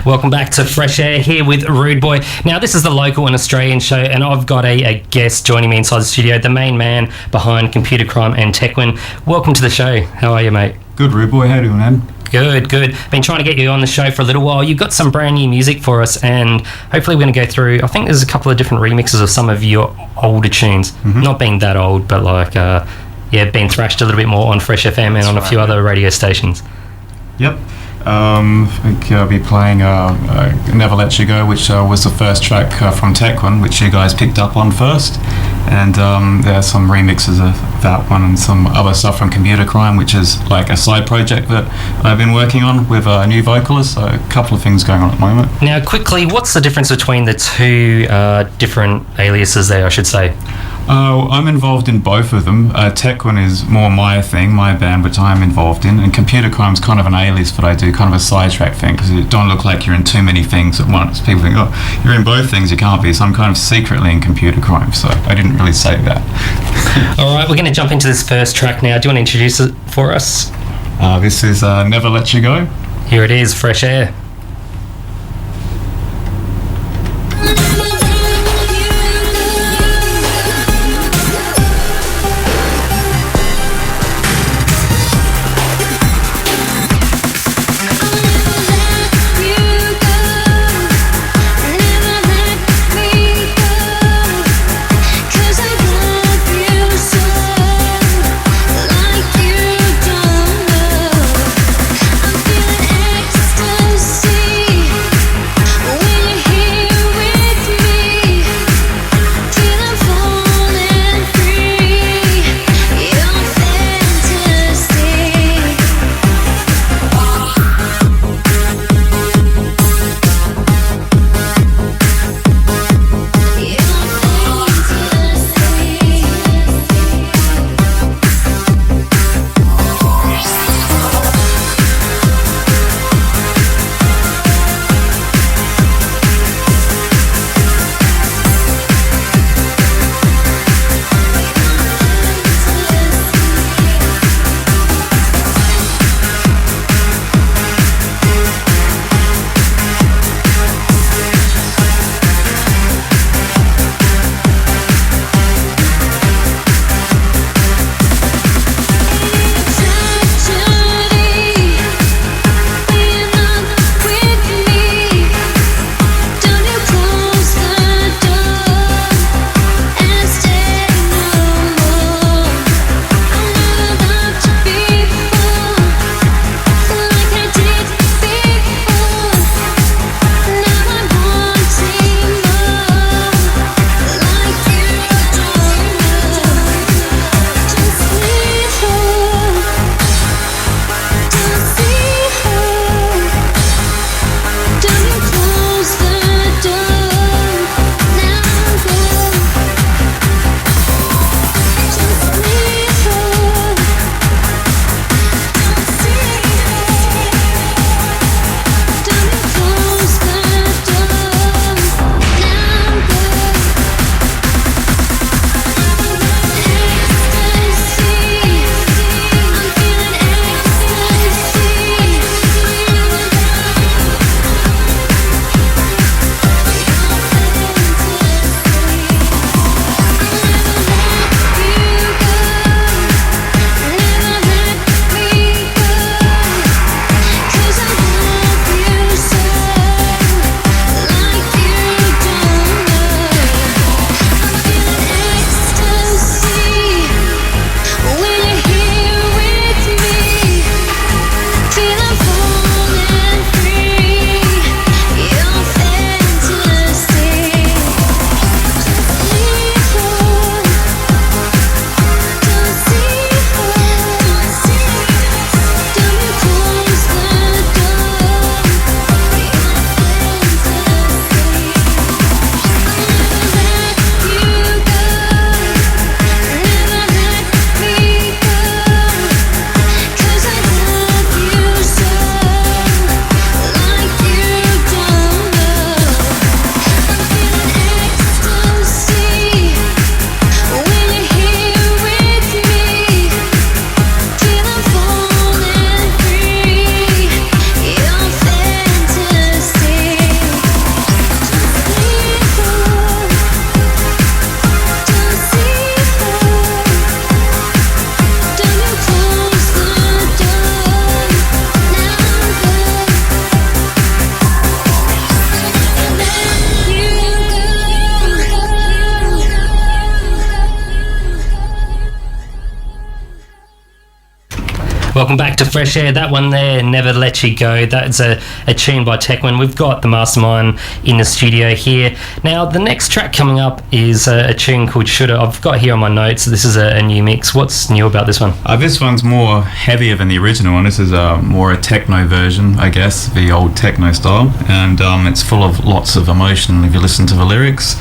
Welcome back to Fresh Air here with Rudeboy. Now, this is the local and Australian show, and I've got a guest joining me inside the studio, the main man behind Computer Crime and TEQWIN. Welcome to the show. How are you, mate? Good, Rudeboy. How are you doing, man? Good. Been trying to get you on the show for a little while. You've got some brand new music for us, and hopefully we're going to go through, I think there's a couple of different remixes of some of your older tunes. Mm-hmm. Not being that old, but been thrashed a little bit more on Fresh FM and on a few other radio stations. Yep. I think I'll be playing Never Let You Go, which was the first track from TEQWIN, which you guys picked up on first. And there are some remixes of that one and some other stuff from Computer Crime, which is like a side project that I've been working on with a new vocalist. So a couple of things going on at the moment. Now, quickly, what's the difference between the two different aliases there, I should say? I'm involved in both of them. TEQWIN is more my thing, my band, which I'm involved in, and Computer Crime is kind of an alias that I do, kind of a sidetrack thing, because you don't look like you're in too many things at once. People think, oh, you're in both things, you can't be. So I'm kind of secretly in Computer Crime, so I didn't really say that. All right, we're going to jump into this first track now. Do you want to introduce it for us? This is Never Let You Go. Here it is, Fresh Air. I'm feeling ecstasy. Welcome back to Fresh Air. That one there, Never Let You Go. That's a tune by TEQWIN. We've got the mastermind in the studio here. Now, the next track coming up is a tune called Shoulda. I've got here on my notes, this is a new mix. What's new about this one? This one's more heavier than the original one. This is more a techno version, I guess, the old techno style. And it's full of lots of emotion if you listen to the lyrics.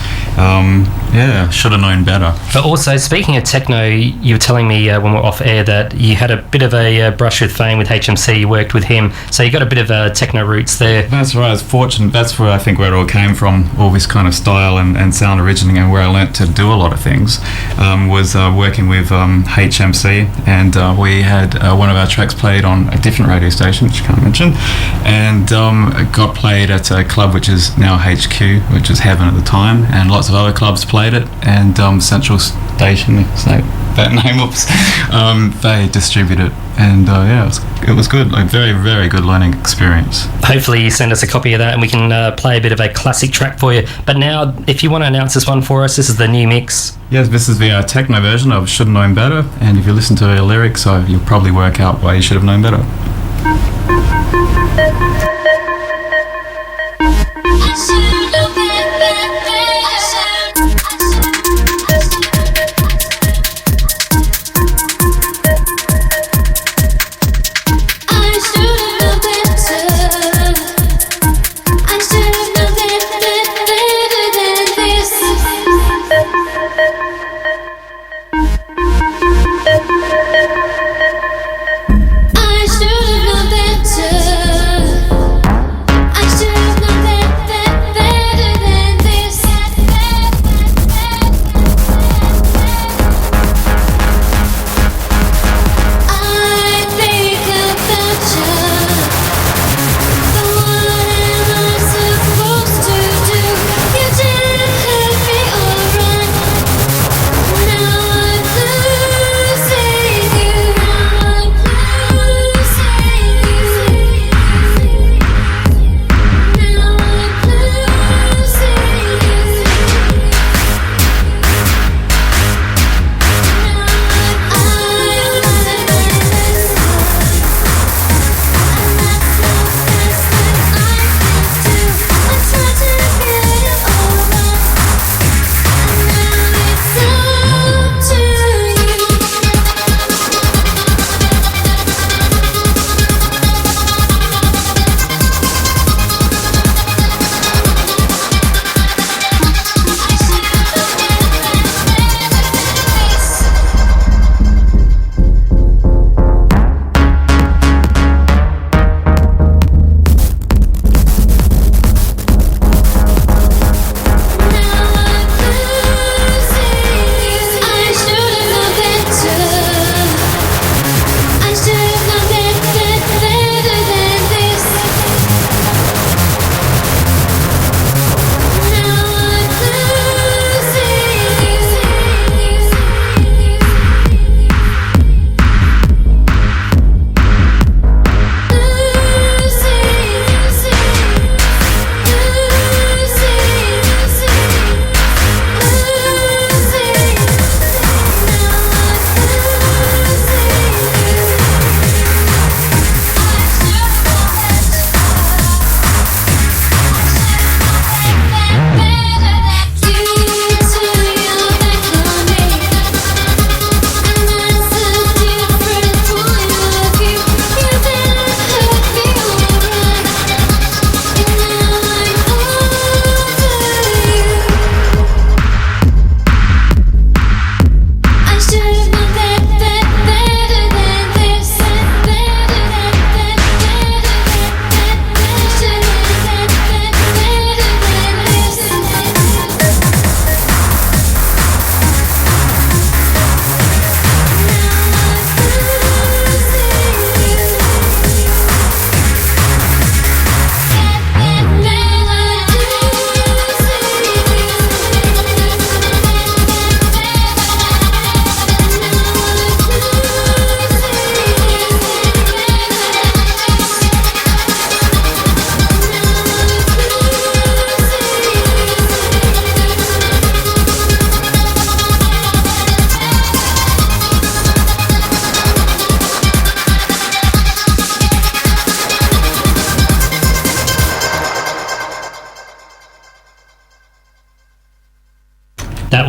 Should have known better. But also, speaking of techno, you were telling me when we were off air that you had a bit of a brush with fame with HMC. You worked with him, so you got a bit of techno roots there. That's right. I was fortunate. That's where I think where it all came from. All this kind of style and sound originally, and where I learnt to do a lot of things was working with HMC, and we had one of our tracks played on a different radio station, which I can't mention, and it got played at a club which is now HQ, which was Heaven at the time, and lots of other clubs played it, and Central Station, say that name, they distribute it, and it was good, like very, very good learning experience. Hopefully you send us a copy of that and we can play a bit of a classic track for you. But now, if you want to announce this one for us, this is the new mix. Yes, this is the techno version of Should Have Known Better, and if you listen to the lyrics, you'll probably work out why you should have known better. I should have known better.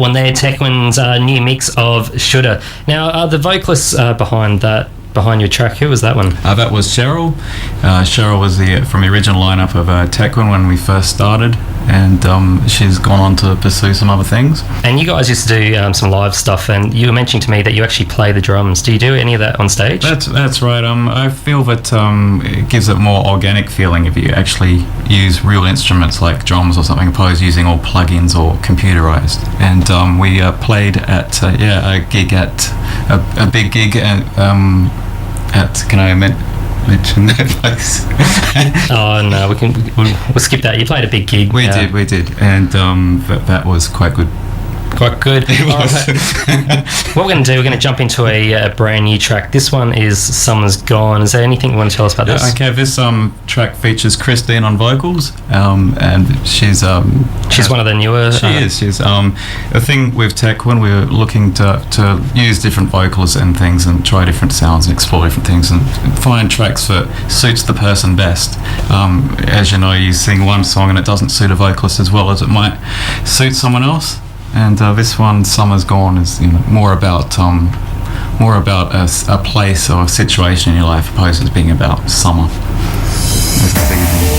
one there, TEQWIN's new mix of Shoulda. Now, the vocalists behind your track, who was that one? That was Cheryl. Cheryl was from the original lineup of TEQWIN when we first started, and she's gone on to pursue some other things. And you guys used to do some live stuff, and you were mentioning to me that you actually play the drums. Do you do any of that on stage? That's right. I feel that it gives it more organic feeling if you actually use real instruments like drums or something, opposed to using all plugins or computerized. And we played at a gig at a big gig at can I mention that place? Oh no, we'll skip that. You played a big gig. We did, and that was quite good. Quite good. What we're going to do, we're going to jump into a brand new track. This one is Summer's Gone. Is there anything you want to tell us about this? Okay, this track features Christine on vocals, and she's one of the newer. She is. She's the thing with TEQWIN, we were looking to use different vocals and things, and try different sounds and explore different things, and find tracks that suits the person best. As you know, you sing one song and it doesn't suit a vocalist as well as it might suit someone else. And this one, Summer's Gone, is more about a place or a situation in your life, opposed to being about summer. That's the big thing.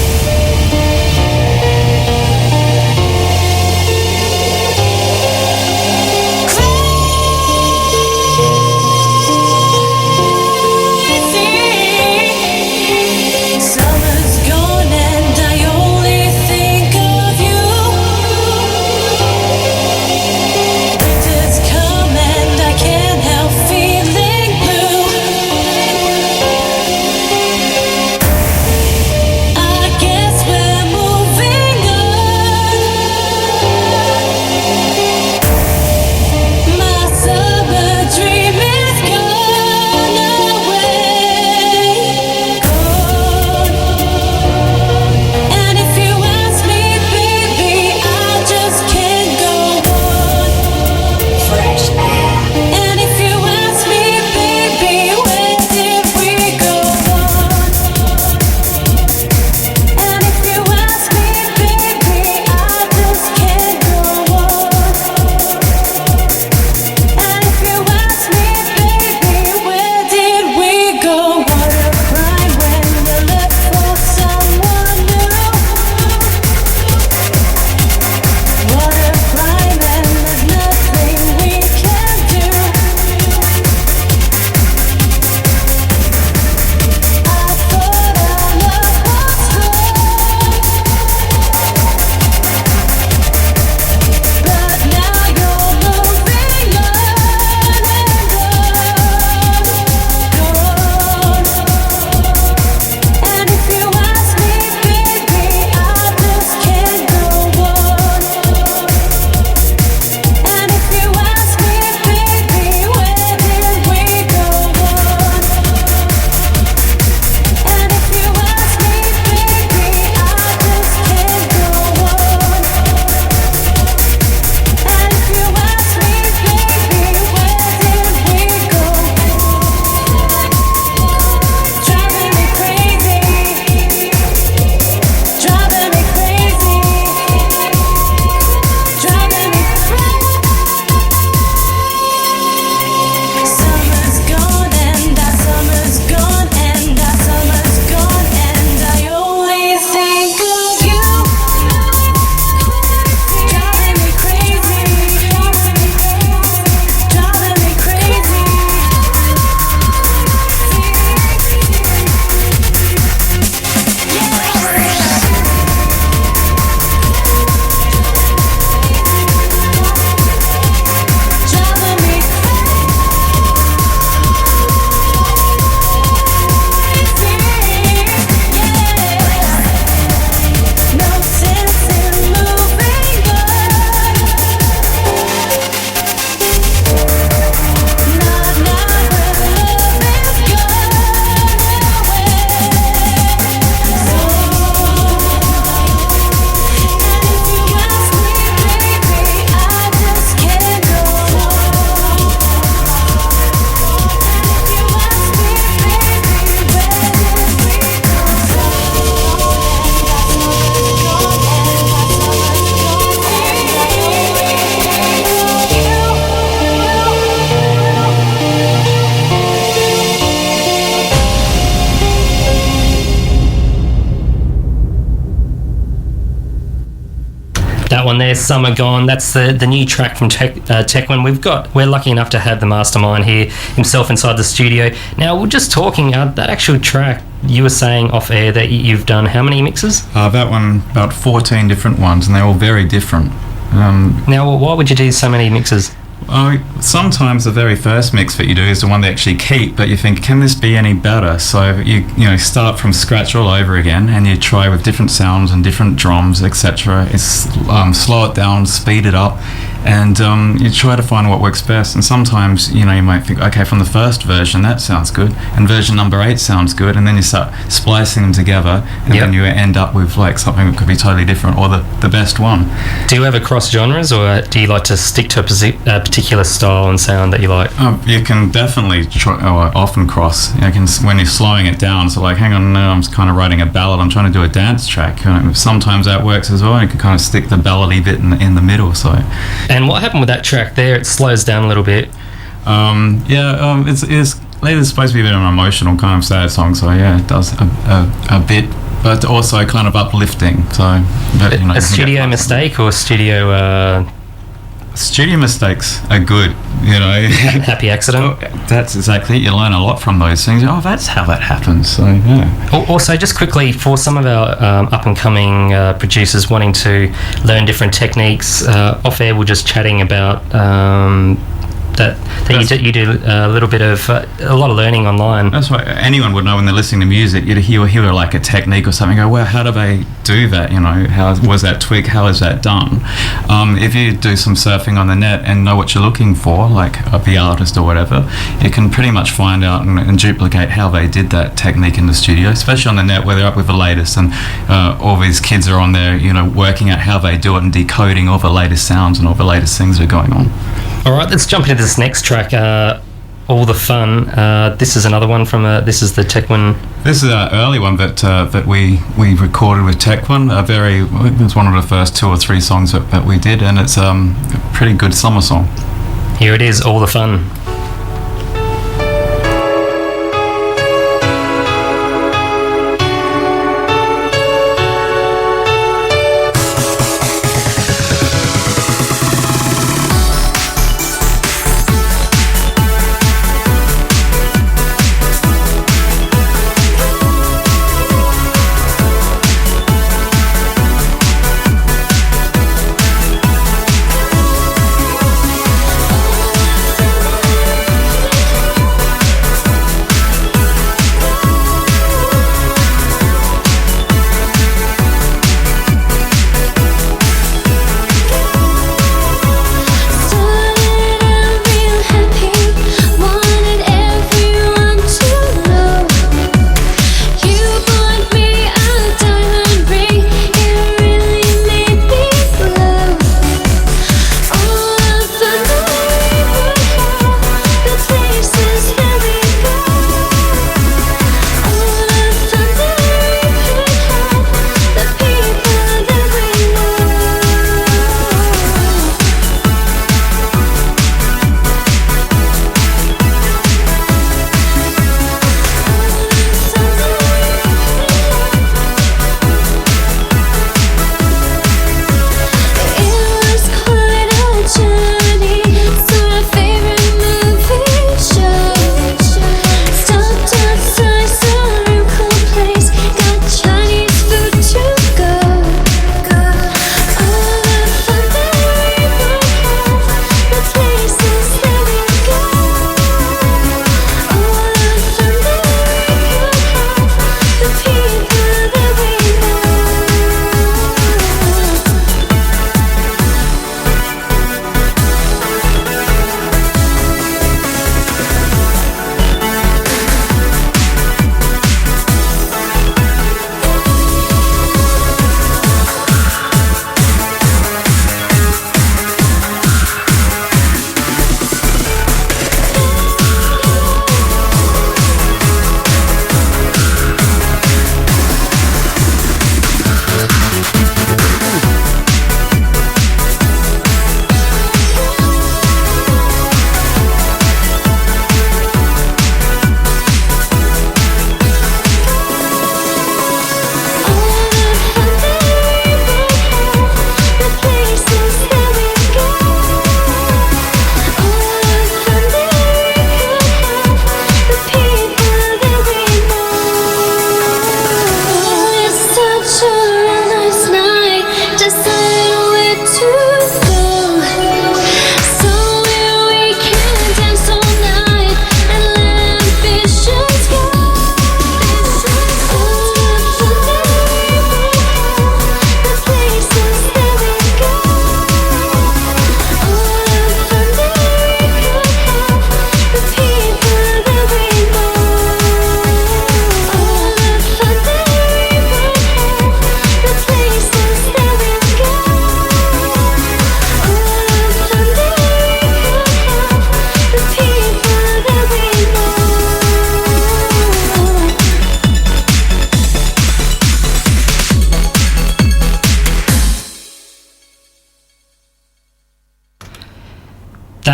that one there, Summer Gone. That's the new track from TEQWIN. We're lucky enough to have the mastermind here himself inside the studio. Now, we're just talking, that actual track, you were saying off air that you've done how many mixes? That one, about 14 different ones, and they're all very different. Now, why would you do so many mixes? Sometimes the very first mix that you do is the one they actually keep, but you think, can this be any better? So you start from scratch all over again, and you try with different sounds and different drums, etc. It's slow it down, speed it up, and you try to find what works best. And sometimes you might think, okay, from the first version that sounds good, and version number 8 sounds good, and then you start splicing them together, and then you end up with like something that could be totally different, or the best one. Do you ever cross genres, or do you like to stick to a particular style and sound that you like? You can definitely often cross. When you're slowing it down, so like, hang on, no, I'm kind of writing a ballad, I'm trying to do a dance track. Sometimes that works as well. You can kind of stick the ballady bit in the middle. So. And what happened with that track there? It slows down a little bit. It's supposed to be a bit of an emotional kind of sad song, so yeah, it does a bit, but also kind of uplifting. So, a studio mistake or studio? Studio mistakes are good, Happy accident. That's exactly it. You learn a lot from those things. Oh, that's how that happens. So yeah. Also, just quickly, for some of our up and coming producers wanting to learn different techniques, off air we're just chatting about that you do a little bit of a lot of learning online. That's right. Anyone would know when they're listening to music. You'd hear like a technique or something. Go, well, how do they do that? How was that tweak? How is that done? If you do some surfing on the net and know what you're looking for, like the artist or whatever, you can pretty much find out and duplicate how they did that technique in the studio, especially on the net where they're up with the latest, and all these kids are on there, working out how they do it and decoding all the latest sounds and all the latest things that are going on. All right, let's jump into this next track, All the Fun. This is another one from this is the TEQWIN. This is an early one that we recorded with TEQWIN. It was one of the first 2 or 3 songs that we did, and it's a pretty good summer song. Here it is, All the Fun.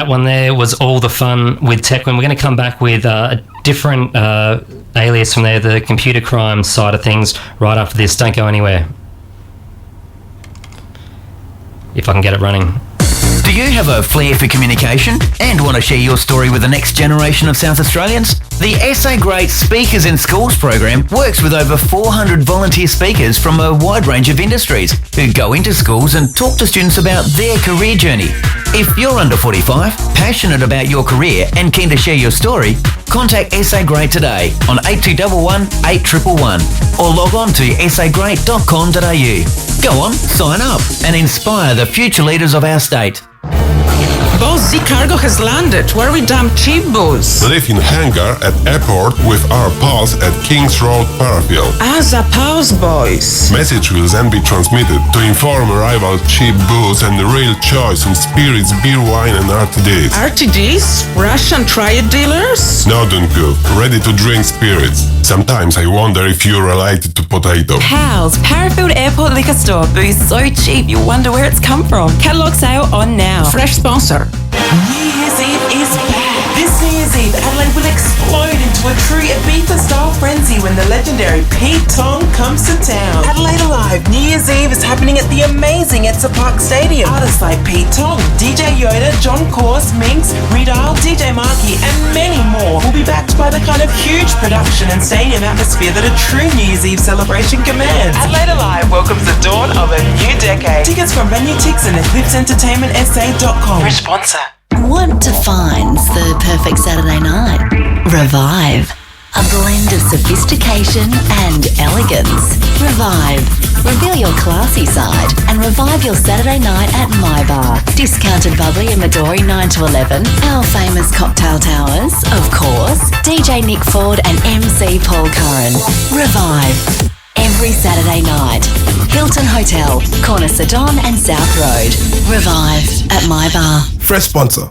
That one there was All the Fun with TEQWIN. We're going to come back with a different alias from there, the computer crime side of things, right after this. Don't go anywhere. If I can get it running. Do you have a flair for communication and want to share your story with the next generation of South Australians? The SA Great Speakers in Schools program works with over 400 volunteer speakers from a wide range of industries who go into schools and talk to students about their career journey. If you're under 45, passionate about your career and keen to share your story, contact SA Great today on 8211 8111 or log on to sagreat.com.au. Go on, sign up and inspire the future leaders of our state. Boss, the cargo has landed. Where we dump cheap booze? Live in hangar at airport with our pals at Kings Road, Parafield. As a pause, boys. Message will then be transmitted to inform arrival cheap booze and the real choice in spirits, beer, wine and RTDs. RTDs? Russian triad dealers? No, Dunku. Ready to drink spirits. Sometimes I wonder if you're related to potato. Pals, Parafield Airport Liquor Store. Booze so cheap you'll wonder where it's come from. Catalogue sale on now. Fresh sponsor. New Year's Eve is back. This New Year's Eve, Adelaide will explode into a true Ibiza-style frenzy when the legendary Pete Tong comes to town. Adelaide Alive New Year's Eve is happening at the amazing Etsa Park Stadium. Artists like Pete Tong, DJ Yoda, John Course, Minx, Redale, DJ Markey, and many more will be backed by the kind of huge production and stadium atmosphere that a true New Year's Eve celebration commands. Adelaide Alive welcomes the dawn of a new decade. Tickets from Venue Tix and EclipseEntertainmentSA.com. Fresh sponsor. Want to find the perfect Saturday night? Revive. A blend of sophistication and elegance. Revive. Reveal your classy side and revive your Saturday night at My Bar. Discounted bubbly in Midori 9 to 11. Our famous cocktail towers, of course. DJ Nick Ford and MC Paul Curran. Revive. Every Saturday night. Hilton Hotel, Corner Sedon and South Road. Revive at My Bar. Fresh sponsor.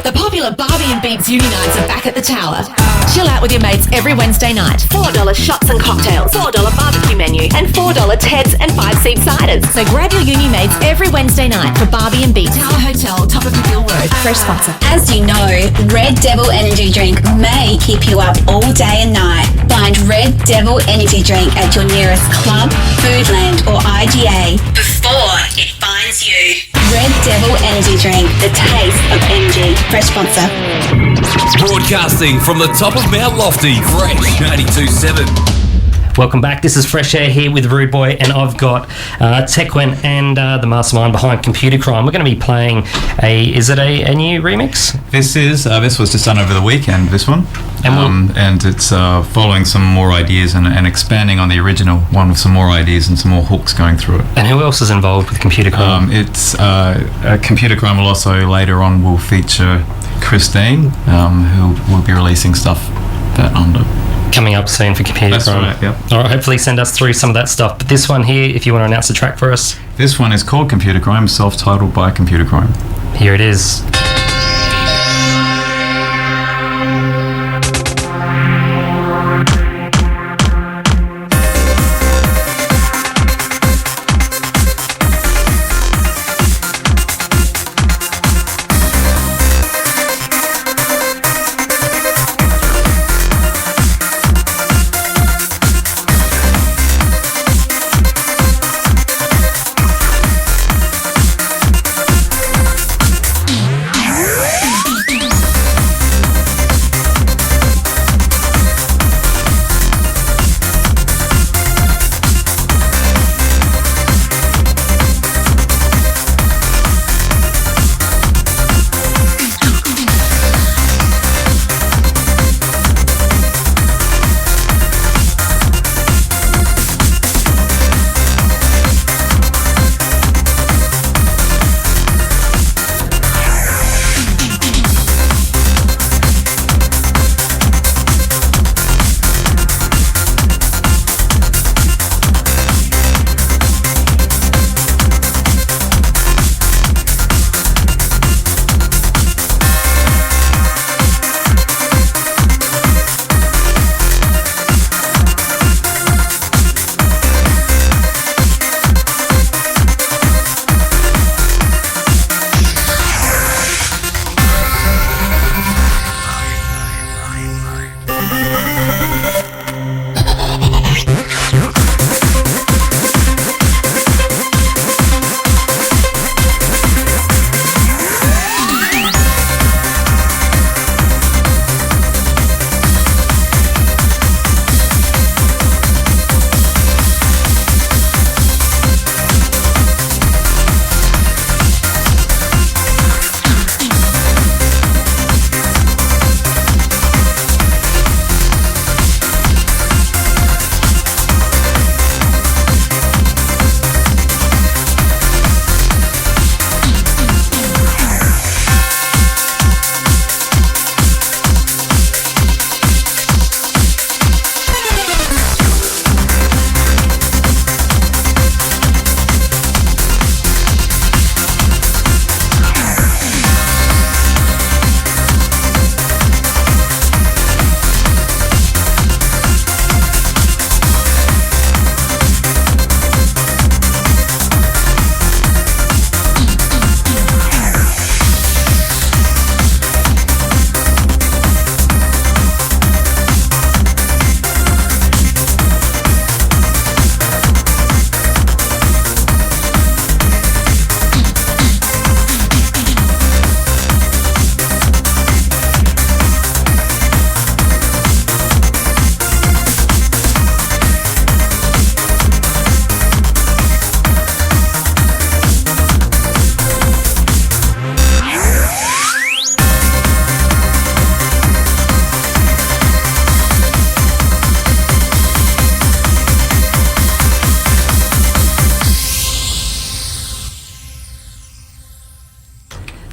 The popular Barbie and Beats uni nights are back at the Tower. Chill out with your mates every Wednesday night. $4 shots and cocktails, $4 barbecue menu, and $4 Teds and 5-seat ciders. So grab your uni mates every Wednesday night for Barbie and Beats. Tower Hotel, top of Hill Road. Fresh sponsor. As you know, Red Devil Energy Drink may keep you up all day and night. Find Red Devil Energy Drink at your nearest club, Foodland or IGA before it finds you. Red Devil Energy Drink, the taste of MG. Fresh sponsor. Broadcasting from the top of Mount Lofty, Fresh 92.7. Welcome back. This is Fresh Air here with Rudeboy, and I've got TEQWIN and the mastermind behind Computer Crime. We're going to be playing is it a new remix? This was just done over the weekend, this one. And it's following some more ideas and expanding on the original one with some more ideas and some more hooks going through it. And who else is involved with Computer Crime? Computer Crime will also later on will feature Christine, who will be releasing stuff that under. Coming up soon for Computer Crime. That's right, yep. All right, hopefully send us through some of that stuff. But this one here, if you want to announce the track for us. This one is called Computer Crime, self-titled by Computer Crime. Here it is.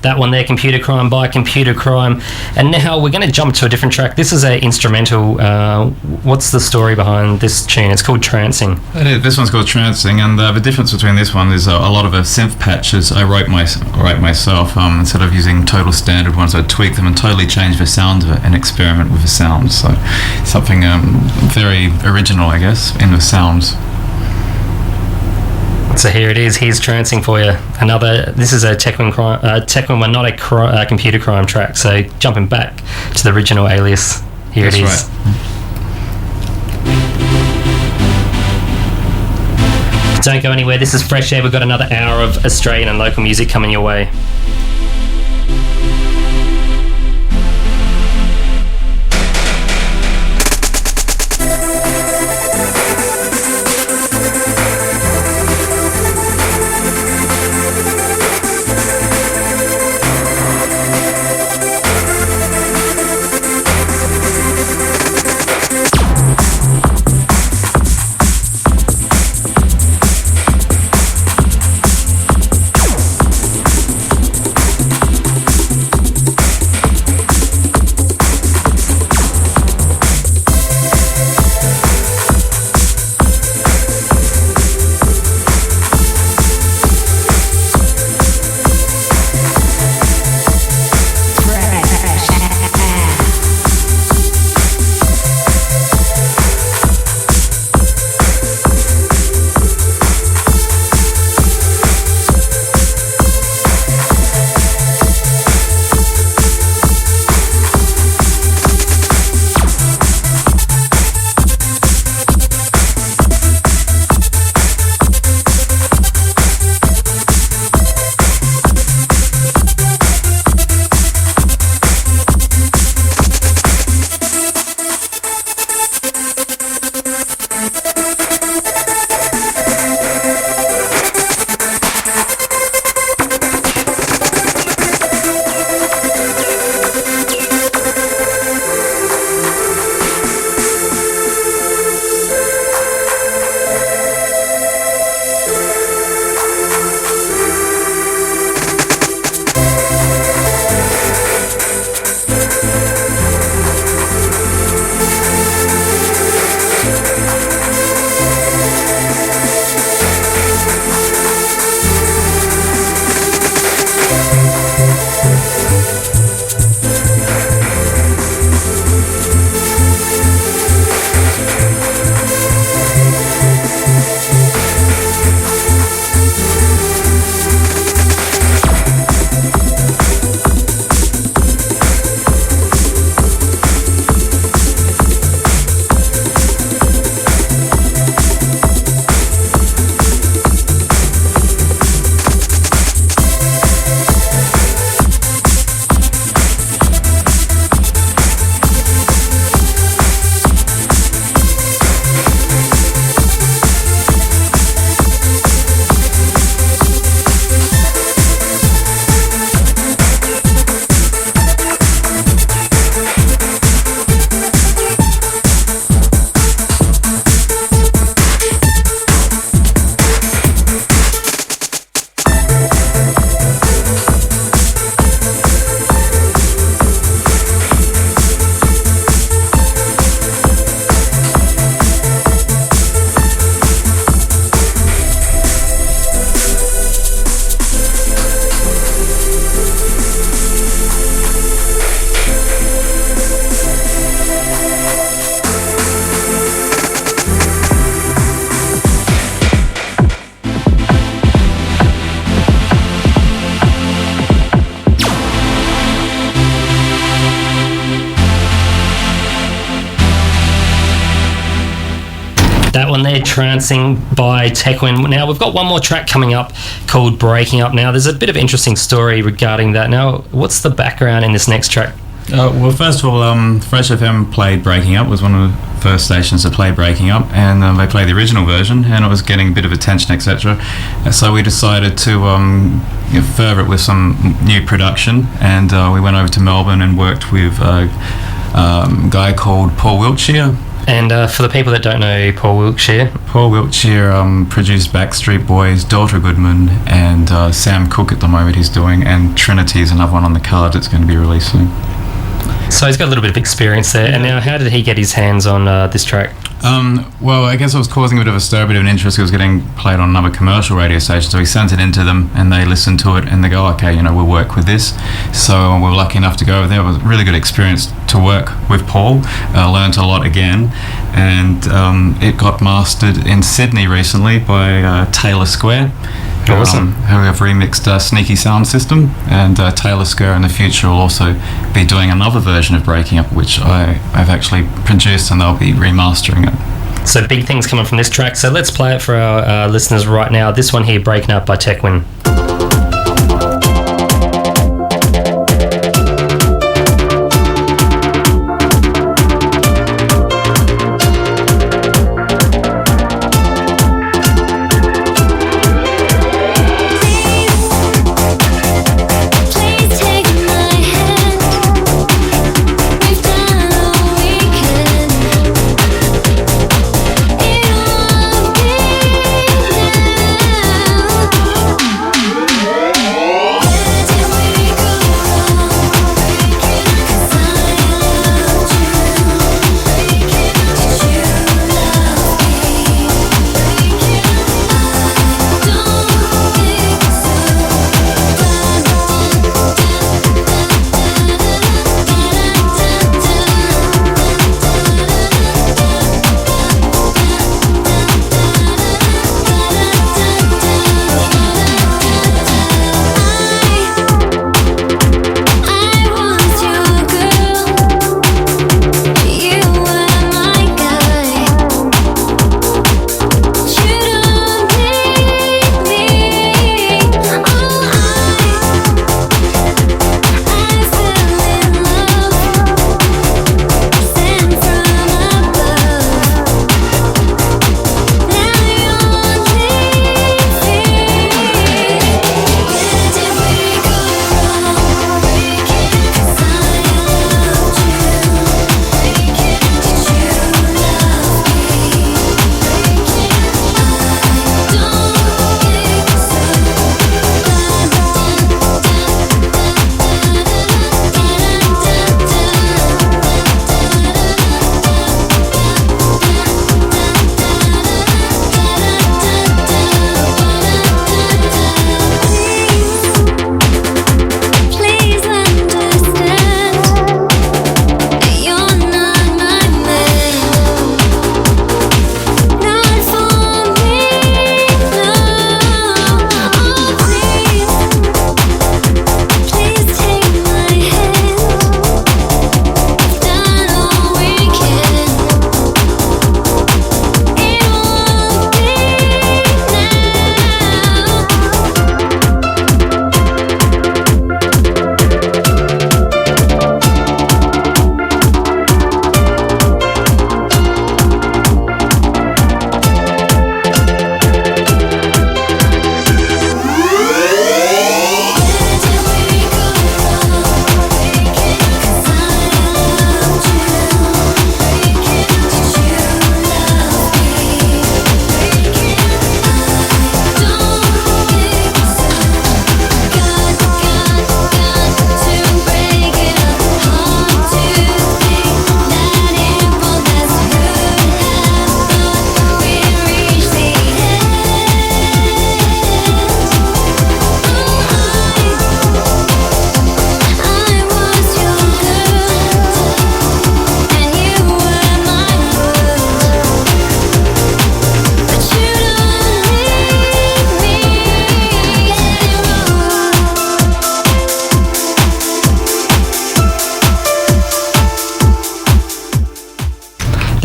That one there, Computer Crime by Computer Crime. And now we're going to jump to a different track. This is an instrumental. What's the story behind this tune? It's called Trancin. This one's called Trancin, and the difference between this one is a lot of the synth patches I wrote myself. Instead of using total standard ones, I tweak them and totally change the sound of it and experiment with the sounds. So something very original, I guess, in the sounds. So here it is. Here's Trancing for you. This is a TEQWIN one, not a Computer Crime track. So jumping back to the original alias, here it is. That's right. Don't go anywhere. This is Fresh Air. We've got another hour of Australian and local music coming your way. That one there, Trancing by TEQWIN. Now, we've got one more track coming up called Breaking Up. Now, there's a bit of interesting story regarding that. Now, what's the background in this next track? Well, first of all, Fresh FM played Breaking Up, was one of the first stations to play Breaking Up, and they played the original version, and it was getting a bit of attention, etc. So we decided to further it with some new production, and we went over to Melbourne and worked with a guy called Wiltshire, And for the people that don't know Paul Wiltshire, produced Backstreet Boys, Delta Goodman, and Sam Cooke at the moment he's doing, and Trinity is another one on the card that's going to be released soon. So he's got a little bit of experience there. And now, how did he get his hands on this track? Well, I guess it was causing a bit of a stir, a bit of an interest. It was getting played on another commercial radio station, so he sent it into them, and they listened to it, and they go, okay, we'll work with this. So we were lucky enough to go over there. It was a really good experience to work with Paul. Learned a lot again, and it got mastered in Sydney recently by Taylor Square. Awesome. Who have remixed Sneaky Sound System, and Taylor Square in the future will also be doing another version of Breaking Up, which I've actually produced, and they'll be remastering it. So big things coming from this track. So let's play it for our listeners right now. This one here, Breaking Up by TEQWIN.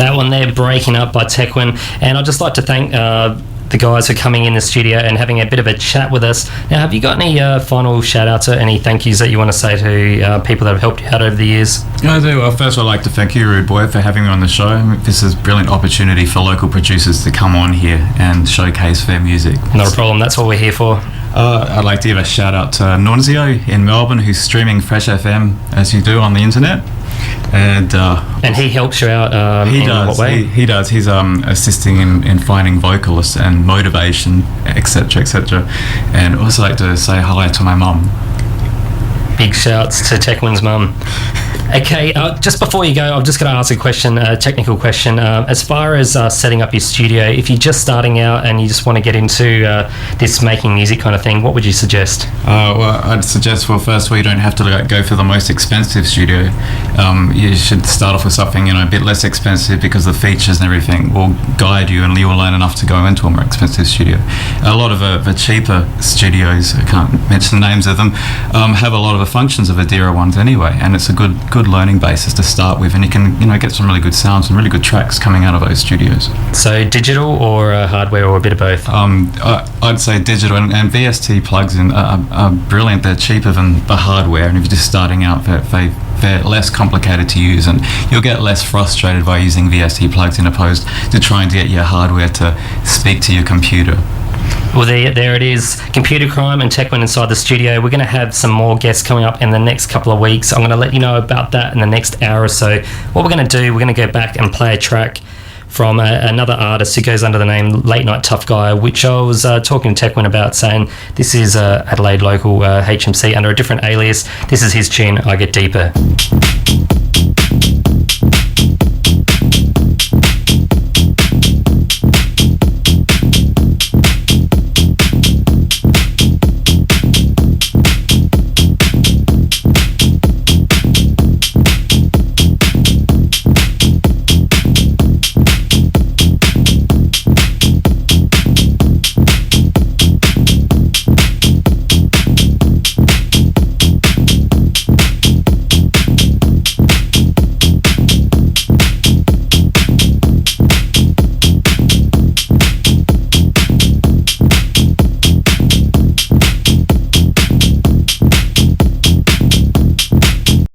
That one there, Breaking Up by TEQWIN. And I'd just like to thank the guys for coming in the studio and having a bit of a chat with us. Now, have you got any final shout-outs or any thank yous that you want to say to people that have helped you out over the years? I do. Well, first I'd like to thank you, Rude Boy, for having me on the show. This is a brilliant opportunity for local producers to come on here and showcase their music. Not a problem. That's what we're here for. I'd like to give a shout-out to Nunzio in Melbourne, who's streaming Fresh FM, as you do, on the internet. And he helps you out. He in does. what way? He does. He's assisting in finding vocalists and motivation, etc., etc. And I'd also like to say hi to my mum. Big shouts to TEQWIN's mum. Okay, just before you go, I'm just going to ask a question, a technical question. As far as setting up your studio, if you're just starting out and you just want to get into this making music kind of thing, what would you suggest? Well, I'd suggest, well, first of all, you don't have to go for the most expensive studio. You should start off with something, a bit less expensive, because the features and everything will guide you and you will learn enough to go into a more expensive studio. A lot of the cheaper studios, I can't mention the names of them, have a lot of the functions of the dearer ones anyway, and it's a good learning basis to start with, and you can get some really good sounds and really good tracks coming out of those studios. So digital or hardware, or a bit of both? I'd say digital, and VST plugins are brilliant. They're cheaper than the hardware, and if you're just starting out, they're less complicated to use, and you'll get less frustrated by using VST plugs in opposed to trying to get your hardware to speak to your computer. Well, there it is. Computer Crime and TEQWIN inside the studio. We're going to have some more guests coming up in the next couple of weeks. I'm going to let you know about that in the next hour or so. What we're going to do, we're going to go back and play a track from another artist who goes under the name Late Night Tough Guy, which I was talking to TEQWIN about, saying this is Adelaide local HMC under a different alias. This is his tune, I Get Deeper.